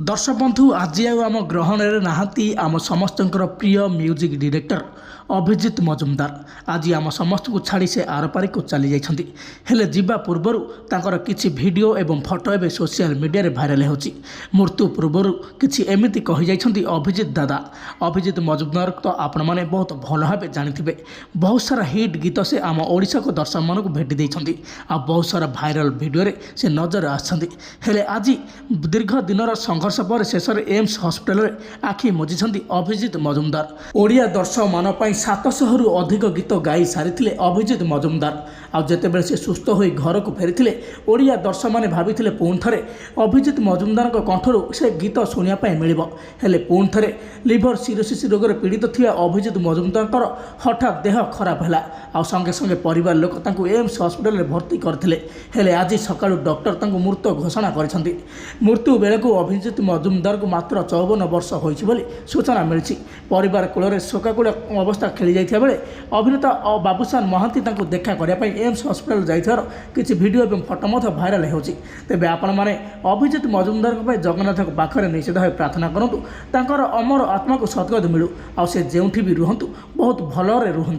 दर्शक बंधु आज आम ग्रहण में नहांती आम समस्त प्रिय म्यूजिक डायरेक्टर अभिजित मजुमदार आज आम समस्त को छाड़ी से आरपारी को चली जाइछन्ति। हेले जीवा पूर्वर तांकर किछि वीडियो एवं फोटो एवं सोशल मीडिया रे भाइराल होछि। मृत्यु पूर्वर किछि एमिति कहि जाइछन्ति अभिजित दादा। अभिजित मजुमदार तो आपण माने बहुत भल भाबे जानिथिबे। बहुत सारा हिट गीत से आम ओडिशा को दर्शक मान को भेटी देइछन्ति आ बहुत सारा भाइराल वीडियो रे से नजर आछन्ति। हेले आज दीर्घ दिनर संघर्ष पर शेष एम्स हॉस्पिटल रे आखि मुझिछन्ति अभिजित मजुमदार। ओडिया दर्शक मान 700 रु अधिक गीत गाई सारी अभिजित मजुमदार। आतेबे से सुस्थ हो घर को फेरी ओडिया दर्शक मैंने भाई पुणी थे अभिजित मजुमदार कंठर से गीत शुणापी मिल हेले पुणी थे लिभर सिरोसिस रोग पीड़ित थी अभिजित मजुमदार हठात देह खराब है आ संगे संगे परिवार लोक एम्स हॉस्पिटल में भर्ती करते हेले आज सका डॉक्टर मृत घोषणा कर मृत्यु बेले को अभिजित मजुमदार को मात्र 54 वर्ष होती सूचना मिली। परिवार कूल शोकाकूल अवस्था खेली जाइथिबा बेले अभिनेता बाबूशान महांती देखा करने एम्स हॉस्पिटल जाइथिबार किछि वीडियो एवं फोटो मध्य भाइराल होछि। तेबे आपण माने अभिजित मजुमदार जगन्नाथ पाखरे निश्चित भाव प्रार्थना करंतु तांकर अमर आत्मा को सद्गति मिलू आ से जेउठी भी रुहंतु बहुत भलरे रुहंतु।